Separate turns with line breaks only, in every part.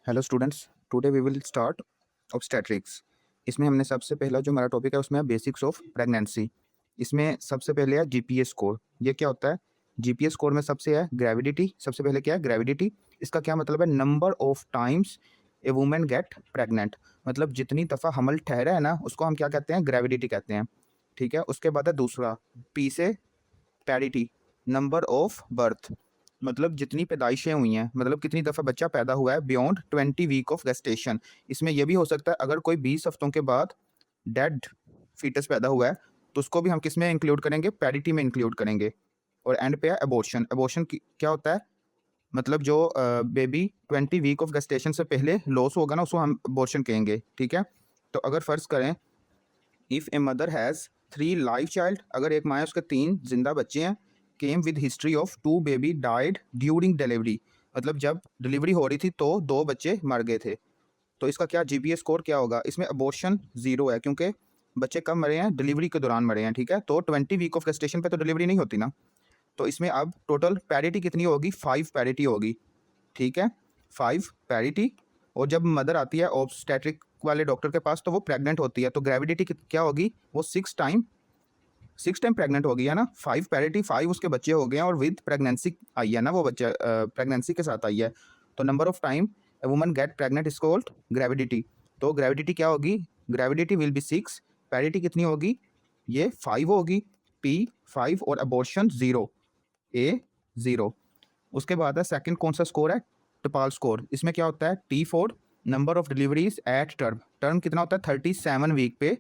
Hello students, today we will start obstetrics. इसमें हमने सबसे पहला जो हमारा टॉपिक है उसमें है बेसिक्स ऑफ प्रेगनेंसी। इसमें सबसे पहले है जीपीए स्कोर। ये क्या होता है? जीपीए स्कोर में सबसे है ग्रेविडिटी। सबसे पहले क्या है? ग्रेविडिटी। इसका क्या मतलब है? Number of times A women get pregnant. मतलब जितनी दफ़ा हमल ठहरा है ना, उसको हम क्या कहते हैं? ग्रेविडिटी कहते हैं। ठीक है। उसके बाद है दूसरा पी से पैरिटी, नंबर ऑफ बर्थ। मतलब जितनी पैदाइशें हुई हैं, मतलब कितनी दफ़ा बच्चा पैदा हुआ है बियॉन्ड 20 वीक ऑफ गेस्टेशन। इसमें यह भी हो सकता है अगर कोई 20 हफ्तों के बाद डेड फीटस पैदा हुआ है तो उसको भी हम किस में इंक्लूड करेंगे? पैरिटी में इंक्लूड करेंगे। और एंड पे है एबॉर्शन। एबॉर्शन क्या होता है? मतलब जो बेबी 20 वीक ऑफ गेस्टेशन से पहले लॉस होगा ना, उसको हम एबॉर्शन कहेंगे। ठीक है। तो अगर फ़र्ज़ करें if a mother has 3 live child, अगर एक माँ है उसके 3 जिंदा बच्चे हैं, came with history of 2 baby died during delivery, मतलब जब डिलीवरी हो रही थी तो 2 बच्चे मर गए थे, तो इसका क्या जीपीए स्कोर क्या होगा? इसमें अबॉर्शन 0 है क्योंकि बच्चे कब मरे हैं? डिलीवरी के दौरान मरे हैं। ठीक है। तो 20 वीक ऑफ गेस्टेशन पे तो डिलीवरी नहीं होती ना। तो इसमें अब टोटल पैरिटी कितनी होगी? 5 पैरिटी होगी। ठीक है। 5 पैरिटी। और जब मदर आती है ऑब्स्टेट्रिक वाले डॉक्टर के पास तो वो प्रेग्नेंट होती है, तो ग्रेविडिटी क्या होगी? वो 6 टाइम प्रेग्नेंट हो गई है ना। 5 पैरिटी, 5 उसके बच्चे हो गए हैं और विद प्रेगनेंसी आई है ना, वो बच्चा प्रेगनेंसी के साथ आई है। तो number of time a woman get pregnant is called gravidity. तो ग्रेविडिटी क्या होगी? ग्रेविडिटी विल बी 6। पैरिटी कितनी होगी? ये 5 होगी। पी 5 और अबॉर्शन 0, ए 0। उसके बाद है सेकंड कौन सा स्कोर है? टपाल स्कोर। इसमें क्या होता है? T4 number of deliveries at term. Term कितना होता है? 37 वीक पे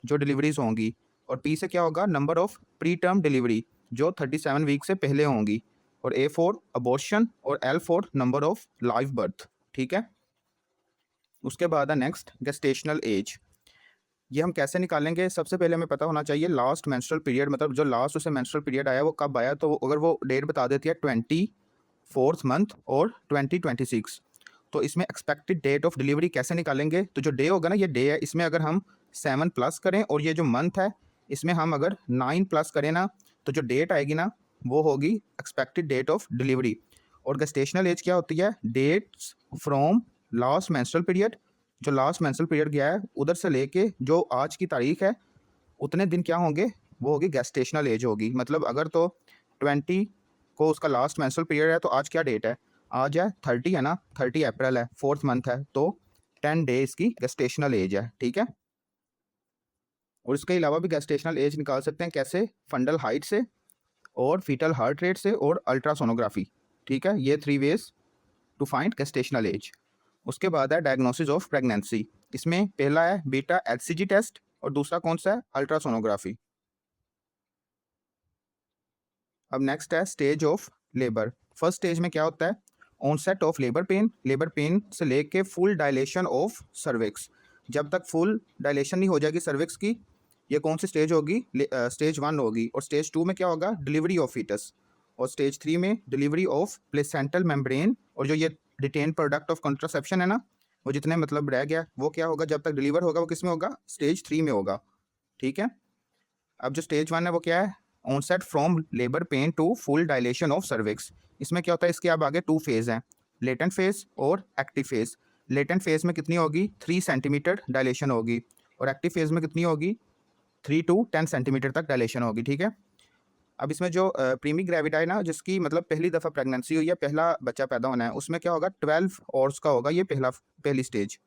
जो डिलीवरीज होंगी। और पी से क्या होगा? Number of pre term delivery जो 37 वीक से पहले होंगी। और A4 अबॉर्शन और L4 number of live birth. ठीक है। उसके बाद है नेक्स्ट गेस्टेशनल एज। ये हम कैसे निकालेंगे? सबसे पहले हमें पता होना चाहिए लास्ट मेंस्ट्रुअल पीरियड, मतलब जो लास्ट उसे मेंस्ट्रुअल पीरियड आया वो कब आया। तो अगर वो डेट बता देती है 24th मंथ और 2026, तो इसमें एक्सपेक्टेड डेट ऑफ डिलीवरी कैसे निकालेंगे? तो जो डे होगा ना, ये डे है, इसमें अगर हम 7 प्लस करें और ये जो मंथ है इसमें हम अगर 9 प्लस करें ना, तो जो डेट आएगी ना वो होगी एक्सपेक्टेड डेट ऑफ डिलीवरी। और गेस्टेशनल एज क्या होती है? Dates from last menstrual period, जो लास्ट मेंस्ट्रुअल पीरियड गया है उधर से लेके जो आज की तारीख है उतने दिन क्या होंगे? वो होगी गेस्टेशनल एज होगी। मतलब अगर तो 20 को उसका लास्ट मेंस्ट्रुअल पीरियड है तो आज क्या डेट है? आज है 30 है ना, 30 अप्रैल है, 4th मंथ है, तो 10 डेज की गेस्टेशनल एज है। ठीक है। और इसके अलावा भी गेस्टेशनल एज निकाल सकते हैं कैसे? फंडल हाइट से और फीटल हार्ट रेट से और अल्ट्रासोनोग्राफी। ठीक है। ये 3 ways to find gestational age. उसके बाद है डायग्नोसिस ऑफ प्रेगनेंसी। इसमें पहला है बीटा एचसीजी टेस्ट और दूसरा कौन सा है? अल्ट्रासोनोग्राफी। अब नेक्स्ट है stage of labour. First stage में क्या होता है? Onset of labour pain. Labour pain से लेके फुल डायलेशन ऑफ सर्विक्स। जब तक फुल डायलेशन नहीं हो जाएगी सर्विक्स की, ये कौन सी स्टेज होगी? स्टेज 1 होगी। और स्टेज 2 में क्या होगा? Delivery of foetus. और स्टेज 3 में डिलीवरी ऑफ प्लेसेंटल मेम्ब्रेन। और जो ये रिटेन प्रोडक्ट ऑफ कंट्रासेप्शन है ना, वो जितने मतलब रह गया वो क्या होगा? जब तक डिलीवर होगा वो किस में होगा? स्टेज 3 में होगा। ठीक है। अब जो स्टेज 1 है वो क्या है? Onset from labour pain to full dilation of cervix. इसमें क्या होता है? इसके अब आगे 2 फेज हैं, लेटेंट फेज और एक्टिव फेज। लेटेंट फेज में कितनी होगी? 3 सेंटीमीटर डायलेशन होगी। और एक्टिव फेज में कितनी होगी? 3 to 10 सेंटीमीटर तक डायलेशन होगी। ठीक है। अब इसमें जो प्रीमी ग्रेविटा है ना, जिसकी मतलब पहली दफ़ा प्रेगनेंसी हुई है, पहला बच्चा पैदा होना है, उसमें क्या होगा? 12 आवर्स का होगा ये पहली स्टेज।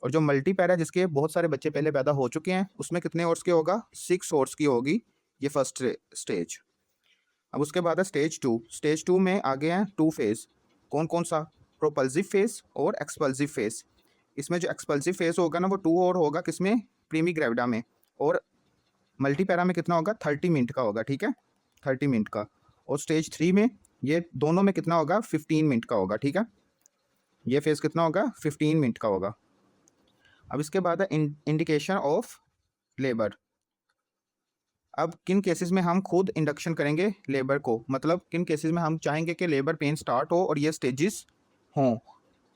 और जो मल्टीपैर है जिसके बहुत सारे बच्चे पहले पैदा हो चुके हैं, उसमें कितने आवर्स की होगा? 6 आवर्स की होगी ये फर्स्ट स्टेज। अब उसके बाद है स्टेज 2। स्टेज 2 में आगे हैं 2 फेज। कौन कौन सा? प्रोपल्सिव फेज और एक्सपल्सिव फेज। इसमें जो एक्सपल्सिव फेज होगा ना वो 2 और होगा किसमें? प्रीमी ग्रेविडा में। और मल्टीपैरा में कितना होगा? 30 मिनट का होगा। ठीक है। 30 मिनट का। और स्टेज 3 में ये दोनों में कितना होगा? 15 मिनट का होगा। ठीक है। ये फेज कितना होगा? 15 मिनट का होगा। अब इसके बाद है इंडिकेशन ऑफ लेबर। अब किन केसेस में हम खुद इंडक्शन करेंगे लेबर को? मतलब किन केसेस में हम चाहेंगे कि लेबर पेन स्टार्ट हो और ये स्टेजेस हों?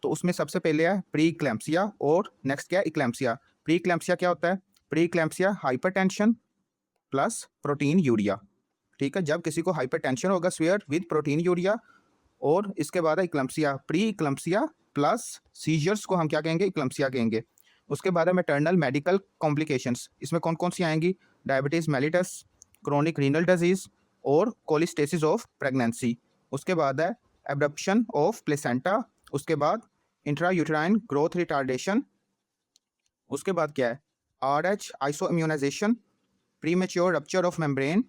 तो उसमें सबसे पहले है प्री इक्लैम्सिया और नेक्स्ट क्या है? इक्लैम्सिया। प्री इक्लैम्सिया क्या होता है? Pre eclampsia hypertension plus proteinuria. ठीक है। जब किसी को हाइपरटेंशन होगा स्वेयर विद प्रोटीन यूरिया। और इसके बाद है इक्लम्सिया, प्री इक्लम्सिया प्लस सीजर्स को हम क्या कहेंगे, इक्लम्सिया कहेंगे। उसके बाद है मैटरनल मेडिकल कॉम्प्लिकेशंस। इसमें कौन कौन सी आएंगी, diabetes mellitus, chronic renal disease और कोलिस्टेसिस ऑफ प्रेगनेंसी। उसके बाद है एब्डप्शन ऑफ प्लेसेंटा। उसके बाद इंट्रायूटेराइन ग्रोथ रिटार्डेशन। उसके बाद क्या है, RH isoimmunization, premature rupture of membrane,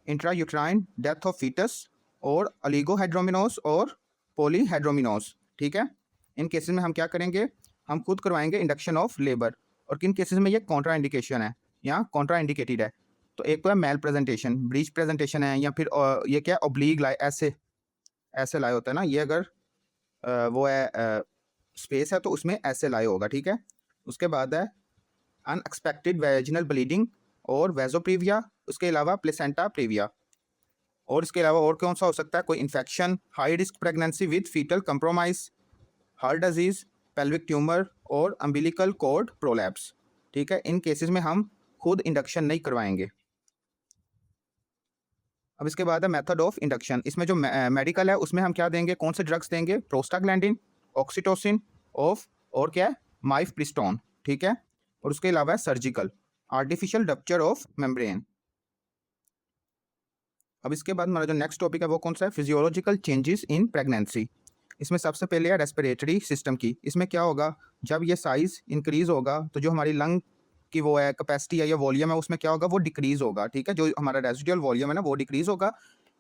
intrauterine death of foetus और अलिगोहाइड्रोमिनोस और पॉलीहाइड्रोमिनोस। ठीक है, इन केसेस में हम क्या करेंगे, हम खुद करवाएंगे इंडक्शन ऑफ लेबर। और किन केसेस में ये कॉन्ट्रा इंडिकेशन है या कॉन्ट्रा इंडिकेटेड है, तो एक तो है मेल प्रेजेंटेशन, ब्रीच प्रेजेंटेशन है, या फिर ये क्या ऑब्लीग लाए, ऐसे ऐसे लाए होता है ना, ये अगर वो है स्पेस है तो उसमें ऐसे लाए होगा। ठीक है, उसके बाद है अनएक्सपेक्टेड वेजिनल ब्लीडिंग और वेजोप्रीविया। उसके अलावा प्लेसेंटा प्रीविया। और इसके अलावा और कौन सा हो सकता है, कोई infection, high risk pregnancy with foetal compromise, heart disease, pelvic tumour और अम्बिलिकल कॉर्ड प्रोलैप्स। ठीक है, इन केसेस में हम खुद इंडक्शन नहीं करवाएंगे। अब इसके बाद है मेथड ऑफ इंडक्शन। इसमें जो मेडिकल है उसमें हम क्या देंगे, कौन से ड्रग्स देंगे, प्रोस्टाग्लैंडिन, ऑक्सीटोसिन ऑफ और क्या है, माइफप्रिस्टोन। ठीक है, और उसके अलावा है surgical, artificial rupture of membrane. अब इसके बाद हमारा जो नेक्स्ट टॉपिक है वो कौन सा है, फिजियोलॉजिकल चेंजेस इन प्रेगनेंसी। इसमें सबसे पहले है रेस्पिरेटरी सिस्टम की। इसमें क्या होगा, जब ये साइज इंक्रीज होगा तो जो हमारी लंग की वो है कैपेसिटी है या वॉल्यूम है उसमें क्या होगा, वो डिक्रीज होगा। ठीक है, जो हमारा रेजिडुअल वॉल्यूम है ना वो डिक्रीज होगा,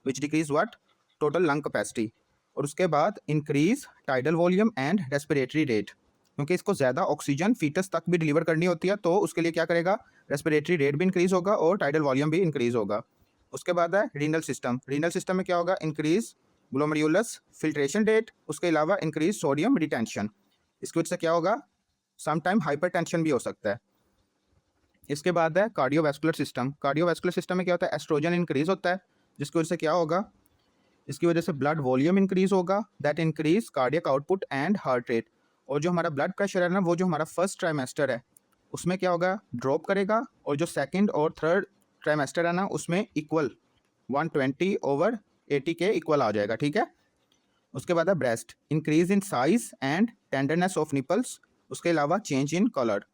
which decrease what, total lung capacity. और उसके बाद increase tidal volume and respiratory rate, क्योंकि इसको ज़्यादा ऑक्सीजन फीटस तक भी डिलीवर करनी होती है, तो उसके लिए क्या करेगा, रेस्पिरेटरी रेट भी इंक्रीज होगा और टाइडल वॉल्यूम भी इंक्रीज होगा। उसके बाद है रीनल सिस्टम। रीनल सिस्टम में क्या होगा, इंक्रीज ग्लोमेरुलस फिल्ट्रेशन रेट। उसके अलावा इंक्रीज सोडियम रिटेंशन। इसकी वजह से क्या होगा, समटाइम हाइपरटेंशन भी हो सकता है। इसके बाद है कार्डियोवैस्कुलर सिस्टम। कार्डियोवैस्कुलर सिस्टम में क्या होता है, एस्ट्रोजन इंक्रीज होता है, जिसकी वजह से क्या होगा, इसकी वजह से ब्लड वॉल्यूम इंक्रीज होगा, that increase cardiac output and heart rate. और जो हमारा ब्लड प्रेशर है ना, वो जो हमारा फर्स्ट ट्राइमेस्टर है उसमें क्या होगा, ड्रॉप करेगा, और जो सेकंड और थर्ड ट्राइमेस्टर है ना उसमें इक्वल 120/80 के इक्वल आ जाएगा। ठीक है, उसके बाद है breast, increase in size and tenderness of nipples. उसके अलावा चेंज इन कलर।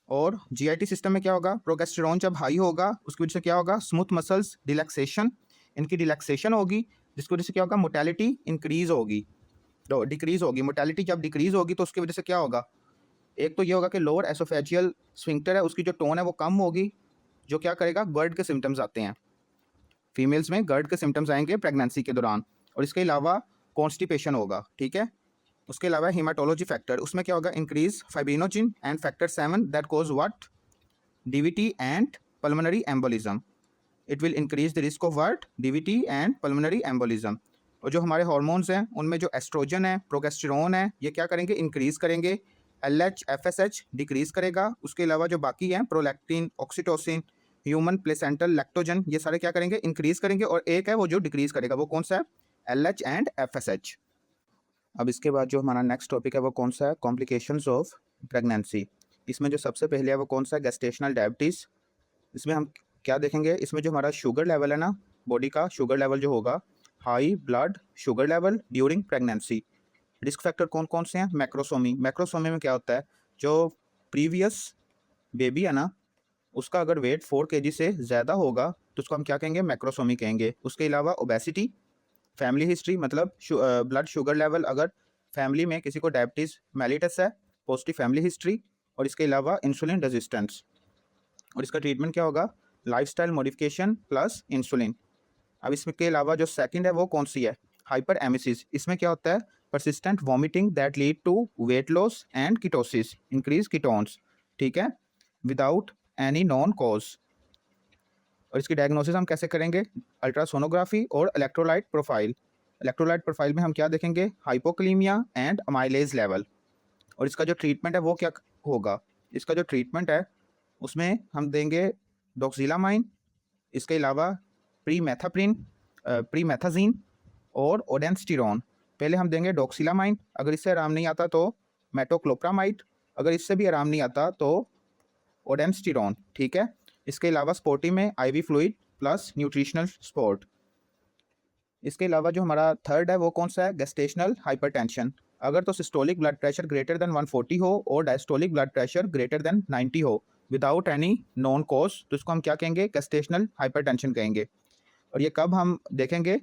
और जीआईटी सिस्टम में क्या होगा, प्रोगेस्टेरॉन जब हाई होगा उसकी वजह से क्या होगा, स्मूथ मसल्स रिलैक्सेशन, इनकी रिलैक्सेशन होगी, जिसकी वजह से क्या होगा, मोटेलिटी इंक्रीज होगी, तो डिक्रीज होगी। मोटेलिटी जब डिक्रीज होगी तो उसकी वजह से क्या होगा, एक तो ये होगा कि लोअर एसोफेजियल स्फिंक्टर है उसकी जो टोन है वो कम होगी, जो क्या करेगा, गर्ड के सिम्टम्स आते हैं, फीमेल्स में गर्ड के सिम्टम्स आएंगे प्रेगनेंसी के दौरान। और इसके अलावा कॉन्स्टिपेशन होगा। ठीक है, उसके अलावा हेमाटोलॉजी फैक्टर, उसमें क्या होगा, increase fibrinogen and factor 7 that cause what, DVT and pulmonary embolism. It will increase the risk of what, DVT and pulmonary embolism. और जो हमारे हार्मोन्स हैं उनमें जो एस्ट्रोजन है, प्रोगेस्टेरॉन है, ये क्या करेंगे, इंक्रीज करेंगे, LH FSH डिक्रीज करेगा। उसके अलावा जो बाकी हैं, prolactin, oxytocin, human placental lactogen, ये सारे क्या करेंगे, इंक्रीज करेंगे। और एक है वो जो डिक्रीज करेगा, वो कौन सा है, LH एंड FSH। अब इसके बाद जो हमारा नेक्स्ट टॉपिक है वो कौन सा है, कॉम्प्लिकेशंस ऑफ प्रेगनेंसी। इसमें जो सबसे पहले है वो कौन सा है, गेस्टेशनल डायबिटीज़। इसमें हम क्या देखेंगे, इसमें जो हमारा शुगर लेवल है ना, बॉडी का शुगर लेवल जो होगा, high blood sugar level during pregnancy. Risk factor कौन कौन से हैं, मैक्रोसोमी। मैक्रोसोमी में क्या होता है, जो प्रीवियस बेबी है ना उसका अगर वेट 4 kg से ज़्यादा होगा तो उसको हम क्या कहेंगे, मैक्रोसोमी कहेंगे। उसके अलावा ओबेसिटी, फैमिली हिस्ट्री, मतलब ब्लड शुगर लेवल, अगर फैमिली में किसी को डायबिटीज़ मेलिटस है, पॉजिटिव फैमिली हिस्ट्री। और इसके अलावा इंसुलिन रेजिस्टेंस। और इसका ट्रीटमेंट क्या होगा, लाइफस्टाइल मॉडिफिकेशन प्लस इंसुलिन। अब इसके अलावा जो सेकंड है वो कौन सी है, हाइपर एमिसिस। इसमें क्या होता है, persistent vomiting that lead to weight loss and ketosis, increase ketones. ठीक है, विदाउट एनी नॉन कॉज। और इसकी डायग्नोसिस हम कैसे करेंगे, अल्ट्रासोनोग्राफी और इलेक्ट्रोलाइट प्रोफाइल। इलेक्ट्रोलाइट प्रोफाइल में हम क्या देखेंगे, हाइपोक्लीमिया एंड अमाइलेज लेवल। और इसका जो ट्रीटमेंट है वो क्या होगा, इसका जो ट्रीटमेंट है उसमें हम देंगे डॉक्सिलामाइन, इसके अलावा प्रीमेथाजीन और ओडेंस्टिरॉन। पहले हम देंगे डॉक्सिलामाइन, अगर इससे आराम नहीं आता तो मेटोक्लोप्रामाइड, अगर इससे भी आराम नहीं आता तो ओडेंस्टिरॉन। ठीक है, इसके अलावा स्पोर्टी में IV fluid plus nutritional support. इसके अलावा जो हमारा थर्ड है वो कौन सा है, गेस्टेशनल हाइपरटेंशन। अगर तो systolic blood pressure greater than 140 हो और diastolic blood pressure greater than 90 हो विदाउट एनी नॉन कॉज, तो इसको हम क्या कहेंगे? गेस्टेशनल हाइपरटेंशन कहेंगे। और ये कब हम देखेंगे?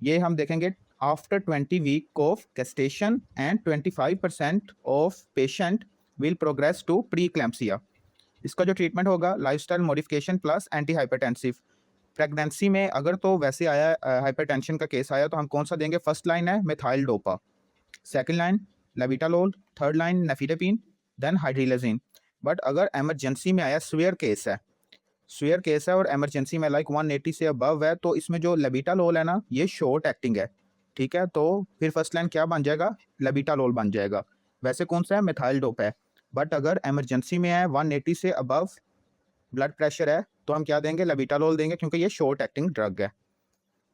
ये हम देखेंगे after 20 week of gestation and 25% of patient will progress to pre eclampsia. इसका जो ट्रीटमेंट होगा lifestyle modification plus anti hypertensive. Pregnancy में अगर तो वैसे आया हाइपरटेंशन का केस आया तो हम कौन सा देंगे? फर्स्ट लाइन है methyldopa, second line labetalol, third line nifedipine, then hydralazine. But अगर इमरजेंसी में आया, स्वेयर केस है और इमरजेंसी में लाइक 180 से अबव है, तो इसमें जो लेविटालोल है ना, ये शॉर्ट एक्टिंग है, ठीक है। तो फिर फर्स्ट लाइन क्या बन जाएगा? लेविटालोल बन जाएगा। वैसे कौन सा है? मिथाइल डोप है। बट अगर इमरजेंसी में है, 180 से अबव ब्लड प्रेशर है, तो हम क्या देंगे? लेविटालोल देंगे, क्योंकि ये शॉर्ट एक्टिंग ड्रग है।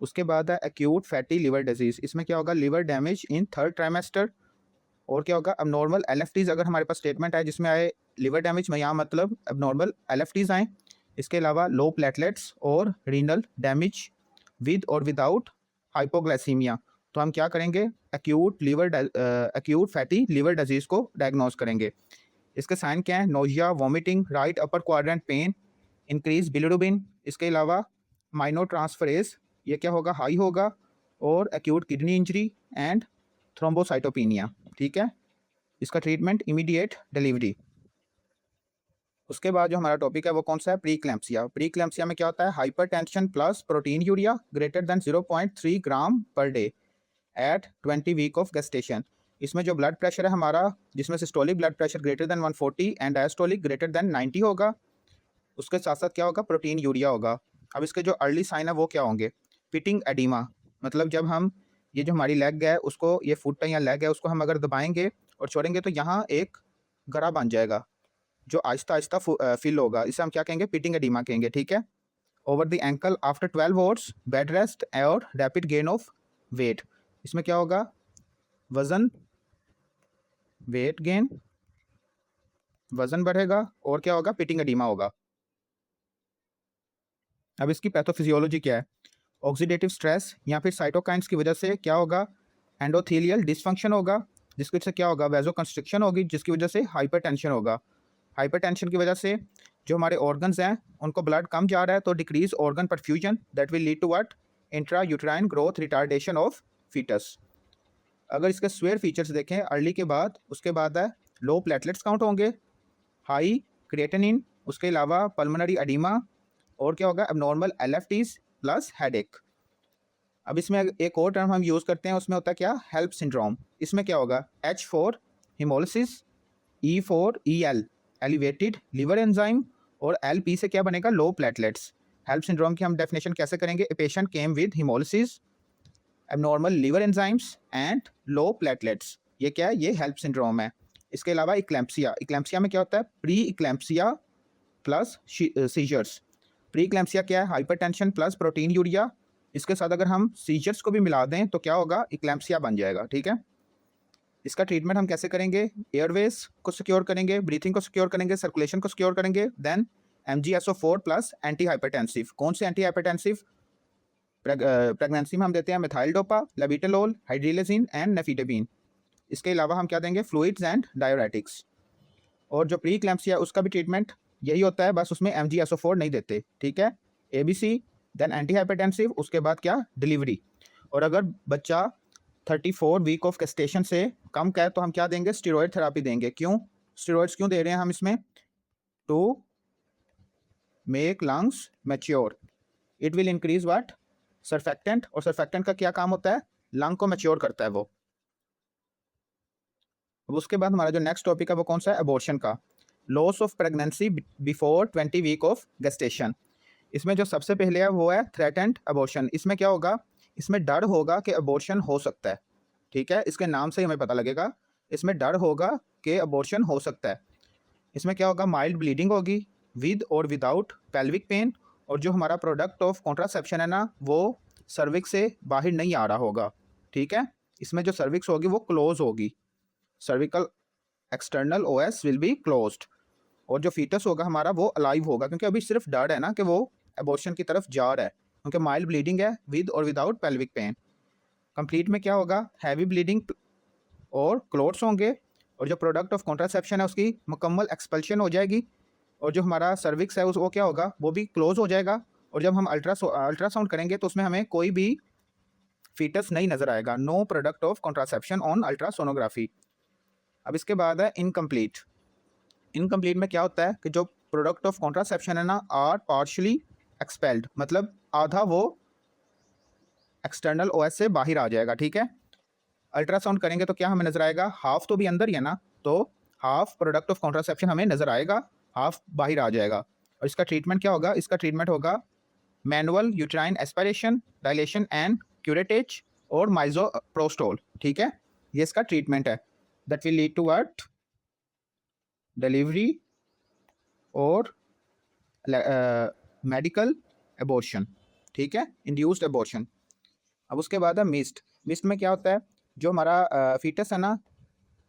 उसके बाद है एक्यूट फैटी लिवर डिजीज। इसमें क्या होगा? Liver damage in third trimester. और क्या होगा? अबनॉर्मल एलएफटीज। अगर हमारे पास स्टेटमेंट है जिसमें आए लिवर डैमेज में, यहाँ मतलब अबनॉर्मल एलएफटीज आए। इसके अलावा लो प्लेटलेट्स और रीनल डैमेज विद और विदाउट हाइपोग्लाइसीमिया, तो हम क्या करेंगे? एक्यूट फैटी लिवर डिजीज को डायग्नोज करेंगे। इसके साइन क्या है? Nausea, vomiting, right upper quadrant pen, increase bilirubin. इसके अलावा माइनोट्रांसफरेज, ये क्या होगा? हाई होगा। और acute kidney injury and thrombocytopenia, ठीक है। इसका ट्रीटमेंट इमीडिएट डिलीवरी। उसके बाद जो हमारा टॉपिक है वो कौन सा है? प्री क्लैम्पसिया। प्री क्लैम्पसिया में क्या होता है? Hypertension plus proteinuria greater than 0.3 gram per day at 20 week of gestation. इसमें जो ब्लड प्रेशर है हमारा, जिसमें systolic blood pressure greater than 140 and diastolic greater than 90 होगा, उसके साथ साथ क्या होगा? प्रोटीन यूरिया होगा। अब इसके जो अर्ली साइन है वो क्या होंगे? पिटिंग एडिमा, मतलब जब हम ये जो हमारी लेग है उसको, ये फुट है या लेग है, उसको हम अगर दबाएंगे और छोड़ेंगे तो यहाँ एक गरा बन जाएगा जो आहिस्ता आहिस्ता फिल होगा। इसे हम क्या कहेंगे? पिटिंग एडिमा कहेंगे, ठीक है। Over the ankle after 12 hours bed rest और रैपिड गेन ऑफ वेट। इसमें क्या होगा? वजन, वेट गेन, वजन बढ़ेगा और क्या होगा? पिटिंग एडिमा होगा। अब इसकी पैथोफिजियोलॉजी क्या है? ऑक्सीडेटिव स्ट्रेस या फिर साइटोकाइंस की वजह से क्या होगा? एंडोथेलियल डिसफंक्शन होगा, जिसकी वजह से क्या होगा? वेजोकंस्ट्रिक्शन होगी, जिसकी वजह से हाइपरटेंशन होगा। हाइपरटेंशन की वजह से जो हमारे ऑर्गन्स हैं उनको ब्लड कम जा रहा है, तो decrease organ perfusion that will lead to what? Intra uterine growth retardation of foetus. अगर इसके स्वेयर फीचर्स देखें अर्ली के बाद, उसके बाद है लो प्लेटलेट्स काउंट होंगे, हाई क्रिएटिनिन, उसके अलावा पल्मोनरी एडिमा, और क्या होगा? Abnormal LFTs plus headache. अब इसमें एक और टर्म हम यूज़ करते हैं, उसमें होता है क्या? HELLP syndrome. इसमें क्या होगा? H4 haemolysis, E4 EL elevated liver enzyme, और LP से क्या बनेगा? लो प्लेटलेट्स। हेल्प सिंड्रोम की हम डेफिनेशन कैसे करेंगे? A patient came with haemolysis, abnormal liver enzymes and low platelets. ये क्या है? ये हेल्प सिंड्रोम है। इसके अलावा इक्लैम्पसिया में क्या होता है? Pre eclampsia plus seizures. Pre eclampsia क्या है? Hypertension plus proteinuria. इसके साथ अगर हम सीजर्स को भी मिला दें तो क्या होगा? इक्लैम्पसिया बन जाएगा, ठीक है। इसका ट्रीटमेंट हम कैसे करेंगे? एयरवेज को सिक्योर करेंगे, ब्रीथिंग को सिक्योर करेंगे, सर्कुलेशन को सिक्योर करेंगे, then MgSO4 plus anti hypertensive. कौन से एंटी हाइपरटेंसिव? प्रेगनेंसी में हम देते हैं मिथाइल डोपा, लेविटालोल, हाइड्रिलेजिन एंड नेफिडेपिन। इसके अलावा हम क्या देंगे? Fluids and diuretics. और जो प्री क्लैम्पसिया उसका भी ट्रीटमेंट यही होता है, बस उसमें MgSO4 नहीं देते, ठीक है। ABC, देन एंटी हाइपरटेंसिव, उसके बाद क्या? डिलीवरी। और अगर बच्चा 34 वीक ऑफ गेस्टेशन से कम का है तो हम क्या देंगे? स्टेरॉयड थेरापी देंगे। क्यों स्टेरॉयड्स क्यों दे रहे हैं हम इसमें? To make lungs mature. It will increase what? Surfactant. और सर्फेक्टेंट का क्या काम होता है? लंग को मैच्योर करता है वो। अब उसके बाद हमारा जो नेक्स्ट टॉपिक है वो कौन सा है? अबॉर्शन का। Loss of pregnancy before 20 week of gestation. इसमें जो सबसे पहले है वो है थ्रेटेंड अबॉर्शन। इसमें क्या होगा? इसमें डर होगा कि अबॉर्शन हो सकता है, ठीक है। इसके नाम से ही हमें पता लगेगा, इसमें डर होगा कि अबॉर्शन हो सकता है। इसमें क्या होगा? माइल्ड ब्लीडिंग होगी विद और विदाउट पेल्विक पेन, और जो हमारा प्रोडक्ट ऑफ कॉन्ट्रासेप्शन है ना, वो सर्विक्स से बाहर नहीं आ रहा होगा, ठीक है। इसमें जो सर्विक्स होगी वो क्लोज होगी, cervical external OS will be closed. और जो फीटस होगा हमारा वो अलाइव होगा, क्योंकि अभी सिर्फ डर है ना कि वो एबॉर्शन की तरफ जा रहा है, क्योंकि माइल्ड ब्लीडिंग है विद और विदाउट पेल्विक पेन। कंप्लीट में क्या होगा? हैवी ब्लीडिंग और क्लोट्स होंगे, और जो प्रोडक्ट ऑफ कॉन्ट्रासेप्शन है उसकी मुकम्मल एक्सपल्शन हो जाएगी, और जो हमारा सर्विक्स है उस वो क्या होगा, वो भी क्लोज हो जाएगा। और जब हम अल्ट्रासाउंड करेंगे तो उसमें हमें कोई भी फीटस नहीं नज़र आएगा। No product of contraception on ultrasonography. अब इसके बाद है इनकम्प्लीट। इनकम्प्लीट में क्या होता है कि जो प्रोडक्ट ऑफ कॉन्ट्रासेप्शन है ना, आर पार्शली एक्सपेल्ड, मतलब आधा वो एक्सटर्नल ओएस से बाहर आ जाएगा, ठीक है। अल्ट्रासाउंड करेंगे तो क्या हमें नजर आएगा, हाफ तो भी अंदर ही है ना, तो हाफ प्रोडक्ट ऑफ कॉन्ट्रासेप्शन हमें नजर आएगा, हाफ बाहर आ जाएगा। और इसका ट्रीटमेंट क्या होगा, इसका ट्रीटमेंट होगा manual uterine aspiration, dilation and curettage और माइजोप्रोस्टोल, ठीक है। ये इसका ट्रीटमेंट है that will lead to what, delivery और मेडिकल एबॉर्शन, ठीक है, इंड्यूस्ड एबॉर्शन। अब उसके बाद है मिस्ट। मिस्ट में क्या होता है, जो हमारा फीटस है ना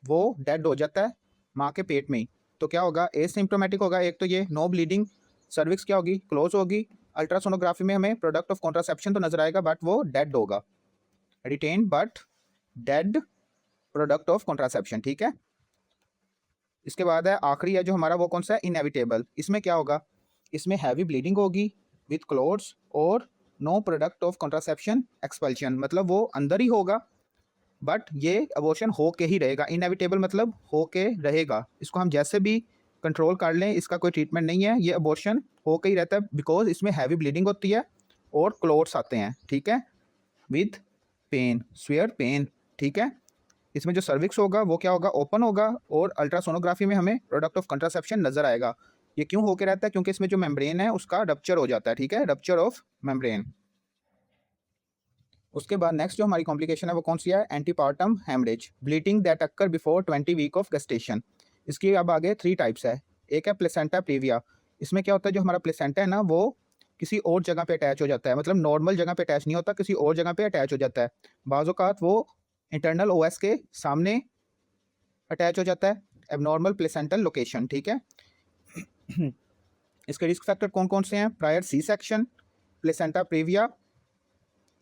वो डेड हो जाता है माँ के पेट में ही। तो क्या होगा, एसिम्प्टोमेटिक होगा, एक तो ये नो ब्लीडिंग, सर्विक्स क्या होगी, क्लोज होगी। अल्ट्रासोनोग्राफी में हमें प्रोडक्ट ऑफ कॉन्ट्रासेप्शन तो नजर आएगा बट वो डेड होगा, retain but dead product of contraception, ठीक है। इसके बाद है आखिरी है जो हमारा, वो कौन सा है, इनएविटेबल। इसमें क्या होगा, इसमें हैवी ब्लीडिंग होगी विथ क्लोट्स और no product of contraception expulsion, मतलब वो अंदर ही होगा बट ये अबॉर्शन हो के ही रहेगा। इनएविटेबल मतलब हो के रहेगा, इसको हम जैसे भी कंट्रोल कर लें, इसका कोई ट्रीटमेंट नहीं है, ये अबॉर्शन हो के ही रहता है बिकॉज इसमें हैवी ब्लीडिंग होती है और क्लोट्स आते हैं, ठीक है, विद पेन, स्वेयर पेन, ठीक है। इसमें जो सर्विक्स होगा वो क्या होगा, ओपन होगा, और अल्ट्रासोनोग्राफी में हमें प्रोडक्ट ऑफ कंट्रासेप्शन नजर आएगा। ये क्यों होके रहता है, क्योंकि इसमें जो मेम्ब्रेन है उसका रप्चर हो जाता है, ठीक है, रप्चर ऑफ मेम्ब्रेन। उसके बाद नेक्स्ट जो हमारी कॉम्प्लिकेशन है वो कौन सी है, antepartum haemorrhage, bleeding that occur before 20 week of gestation. इसकी अब आगे 3 टाइप्स है। एक है प्लेसेंटा प्रीविया। इसमें क्या होता है, जो हमारा प्लेसेंटा है ना वो किसी और जगह पे अटैच हो जाता है, मतलब नॉर्मल जगह पे अटैच नहीं होता, किसी और जगह पे अटैच हो जाता है। बाज़ औक़ात वो इंटरनल ओएस के सामने अटैच हो जाता है, एबनॉर्मल प्लेसेंटल लोकेशन, ठीक है। इसके रिस्क फैक्टर कौन कौन से हैं, prior C section, placenta previa,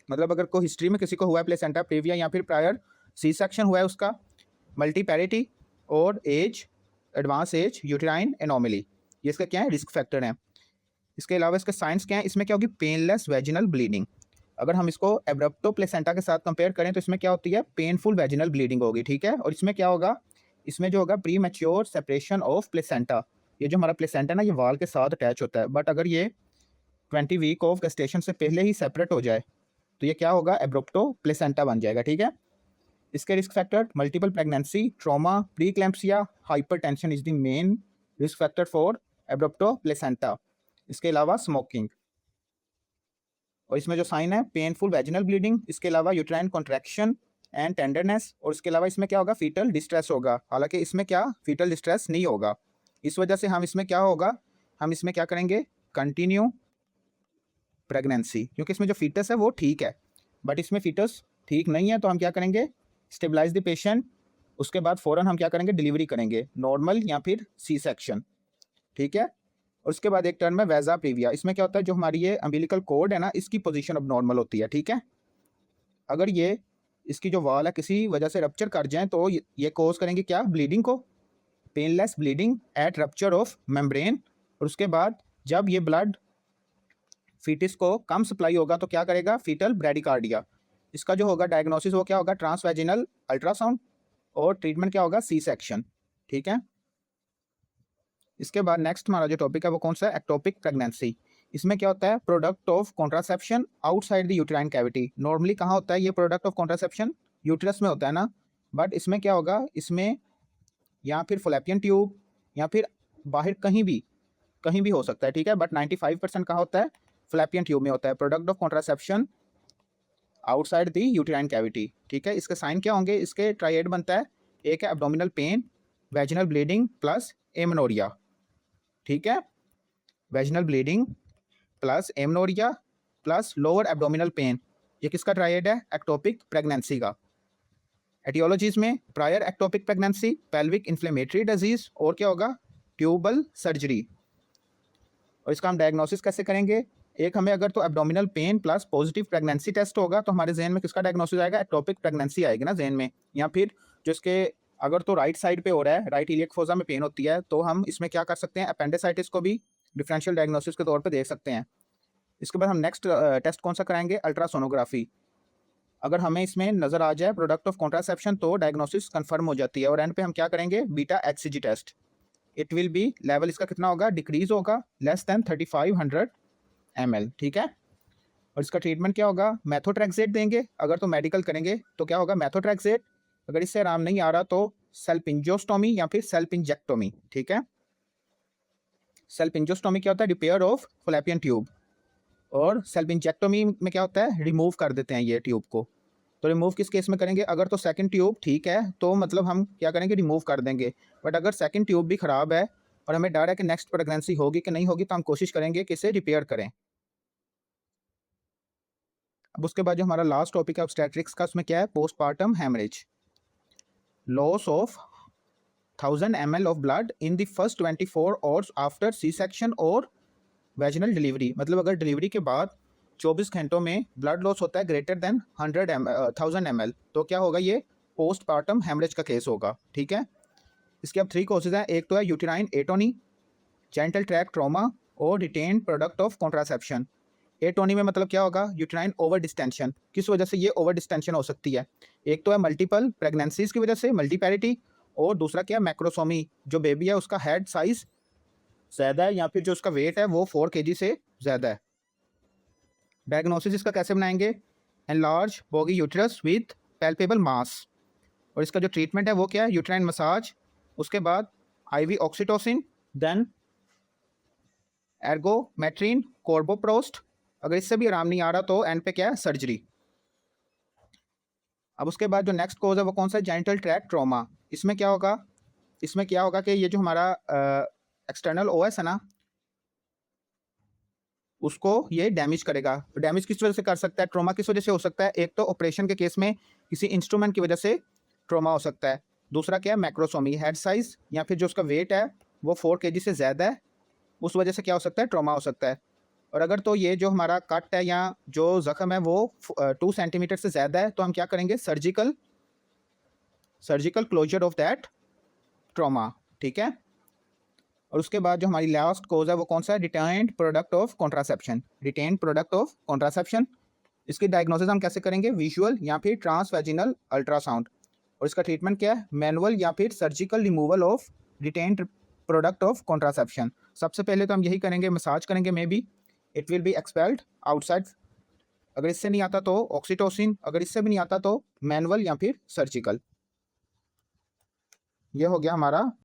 मतलब अगर कोई हिस्ट्री में किसी को हुआ है प्लेसेंटा प्रीविया या फिर प्रायर सी सेक्शन हुआ है उसका, मल्टीपैरिटी और age, advance age uterine anomaly, ये इसका क्या है, रिस्क फैक्टर हैं। इसके अलावा इसके साइंस क्या है, इसमें क्या होगी, पेनलेस वेजिनल ब्लीडिंग। अगर हम इसको एब्रप्टो प्लेसेंटा के साथ कंपेयर करें तो इसमें क्या होती है, पेनफुल वेजिनल ब्लीडिंग होगी, ठीक है। और इसमें क्या होगा, इसमें जो होगा pre mature separation of placenta. ये जो हमारा प्लेसेंटा ना ये वाल के साथ अटैच होता है, बट अगर ये 20 वीक ऑफ गेस्टेशन से पहले ही सेपरेट हो जाए तो ये क्या होगा, एब्रप्टो प्लेसेंटा बन जाएगा, ठीक है। इसके risk factor, multiple pregnancy, trauma, pre eclampsia, hypertension is the main risk factor for abruptio placenta. इसके अलावा स्मोकिंग, और इसमें जो साइन है पेनफुल वेजिनल ब्लीडिंग, इसके अलावा यूट्राइन कॉन्ट्रैक्शन एंड टेंडरनेस, और इसके अलावा इसमें क्या होगा, फीटल डिस्ट्रेस होगा। हालांकि इसमें क्या फीटल डिस्ट्रेस नहीं होगा, इस वजह से हम इसमें क्या होगा, हम इसमें क्या करेंगे, कंटिन्यू प्रेगनेंसी, क्योंकि इसमें जो फीटस है वो ठीक है बट इसमें फीटस ठीक नहीं है, तो हम क्या करेंगे, स्टेबलाइज द पेशेंट, उसके बाद फ़ौरन हम क्या करेंगे, डिलीवरी करेंगे, नॉर्मल या फिर सी सेक्शन, ठीक है। और उसके बाद एक टर्म है वैजा प्रीविया। इसमें क्या होता है, जो हमारी ये अम्बिलिकल कॉर्ड है ना इसकी पोजीशन अब नॉर्मल होती है, ठीक है। अगर ये इसकी जो वाल है किसी वजह से रप्चर कर जाए तो ये कॉज करेंगे क्या, ब्लीडिंग को, painless bleeding at rupture of membrane. और उसके बाद जब ये ब्लड फीटिस को कम सप्लाई होगा तो क्या करेगा, फीटल ब्रैडिकार्डिया। इसका जो होगा डायग्नोसिस वो क्या होगा, ट्रांसवेजिनल अल्ट्रासाउंड, और ट्रीटमेंट क्या होगा, सी सेक्शन, ठीक है। इसके बाद नेक्स्ट हमारा जो टॉपिक है वो कौन सा है, एक्टोपिक प्रेगनेंसी। इसमें क्या होता है, product of contraception outside the uterine cavity. Normally कहाँ होता है ये प्रोडक्ट ऑफ कॉन्ट्रासेप्शन, यूटेरस में होता है ना, बट इसमें क्या होगा, इसमें या फिर फैलोपियन ट्यूब या फिर बाहर कहीं भी हो सकता है, ठीक है, बट 95% कहाँ होता है, फैलोपियन ट्यूब में होता है, product of contraception outside the uterine cavity, ठीक है। इसके साइन क्या होंगे, इसके ट्राइएड बनता है, एक है abdominal pain, vaginal bleeding plus amenorrhoea, ठीक है, vaginal bleeding plus amenorrhoea plus lower abdominal pain, ये किसका ट्राइएड है, एक्टोपिक प्रेगनेंसी का। एटियोलॉजीज में prior ectopic pregnancy, pelvic inflammatory disease, और क्या होगा, ट्यूबल सर्जरी। और इसका हम डायग्नोसिस कैसे करेंगे, एक हमें अगर तो abdominal pain plus positive pregnancy test होगा तो हमारे जहन में किसका डायग्नोसिस आएगा, एक्टोपिक प्रेगनेंसी आएगी ना जहन में, या फिर जो इसके अगर तो राइट साइड पे हो रहा है, राइट इलियक फोसा में पेन होती है, तो हम इसमें क्या कर सकते हैं, अपेंडिसाइटिस को भी डिफरेंशियल डायग्नोसिस के तौर पे देख सकते हैं। इसके बाद हम नेक्स्ट टेस्ट कौन सा कराएंगे, अल्ट्रासोनोग्राफी। अगर हमें इसमें नज़र आ जाए प्रोडक्ट ऑफ कॉन्ट्रासेप्शन तो डायग्नोसिस कंफर्म हो जाती है। और एंड पे हम क्या करेंगे, beta HCG test. It will be, level इसका कितना होगा, डिक्रीज होगा, लेस देन 3500 ml, ठीक है। और इसका ट्रीटमेंट क्या होगा, मेथोट्रेक्सेट देंगे। अगर तो मेडिकल करेंगे तो क्या होगा, मेथोट्रेक्सेट। अगर इससे आराम नहीं आ रहा तो सेल्पिंजोस्टोमी या फिर सेल्पिंजेक्टोमी, ठीक है। सेल्पिंजोस्टोमी क्या होता है, रिपेयर ऑफ फैलोपियन ट्यूब। और सेल्पिंजेक्टोमी में क्या होता है, रिमूव कर देते हैं ये ट्यूब को। तो रिमूव किस केस में करेंगे, अगर तो सेकंड ट्यूब ठीक है तो मतलब हम क्या करेंगे, रिमूव कर देंगे। बट अगर सेकंड ट्यूब भी ख़राब है और हमें डर है कि नेक्स्ट प्रेगनेंसी होगी कि नहीं होगी, तो हम कोशिश करेंगे कि इसे रिपेयर करें। अब उसके बाद जो हमारा लास्ट टॉपिक है ऑब्स्टेट्रिक्स का, उसमें क्या है, postpartum haemorrhage. Loss of 1000 ml of blood in the first 24 hours after C section और वेजिनल डिलीवरी। मतलब अगर डिलीवरी के बाद 24 घंटों में ब्लड लॉस होता है ग्रेटर देन 1000 ml, तो क्या होगा, ये पोस्टपार्टम हेमरेज का केस होगा, ठीक है। इसके अब 3 कॉजेज हैं। एक तो है uterine atony, genital tract trauma और retained product of contraception. Atony में मतलब क्या होगा, यूटेराइन ओवर डिस्टेंशन। किस वजह से ये ओवर डिस्टेंशन हो सकती है, एक तो है मल्टीपल प्रेगनेंसीज की वजह से, मल्टीपैरिटी। और दूसरा क्या है, मैक्रोसोमी, जो बेबी है उसका हेड साइज ज़्यादा है या फिर जो उसका वेट है वो 4 kg से ज़्यादा है। डायग्नोसिस इसका कैसे बनाएंगे, enlarge boggy uterus with palpable mass. और इसका जो ट्रीटमेंट है वो क्या है, यूट्राइन मसाज, उसके बाद IV ऑक्सीटोसिन, देन एर्गोमेट्रिन, कोर्बोप्रोस्ट। अगर इससे भी आराम नहीं आ रहा तो एंड पे क्या है, सर्जरी। अब उसके बाद जो नेक्स्ट कोज है वो कौन सा है, जेनिटल ट्रैक्ट ट्रॉमा। इसमें क्या होगा, इसमें क्या होगा कि ये जो हमारा एक्सटर्नल OS है ना, उसको ये डैमेज करेगा। डैमेज किस वजह से कर सकता है, ट्रॉमा किस वजह से हो सकता है, एक तो ऑपरेशन के केस में किसी इंस्ट्रूमेंट की वजह से ट्रॉमा हो सकता है। दूसरा क्या है, मैक्रोसोमी, हेड साइज या फिर जो उसका वेट है वो 4 kg से ज़्यादा है, उस वजह से क्या हो सकता है, ट्रॉमा हो सकता है। और अगर तो ये जो हमारा कट है या जो ज़ख्म है वो 2 सेंटीमीटर से ज़्यादा है, तो हम क्या करेंगे, surgical closure of that trauma, ठीक है। और उसके बाद जो हमारी लास्ट कोज है वो कौन सा है, retained product of contraception. Retained product of contraception, इसकी डायग्नोसिस हम कैसे करेंगे, विजुअल या फिर ट्रांसवेजिनल अल्ट्रासाउंड। और इसका ट्रीटमेंट क्या है, मैनुअल या फिर surgical removal of retained product of contraception. सबसे पहले तो हम यही करेंगे, मसाज करेंगे, may be it will B expelled outside. अगर इससे नहीं आता तो ऑक्सीटोसिन, अगर इससे भी नहीं आता तो मैनुअल या फिर सर्जिकल। ये हो गया हमारा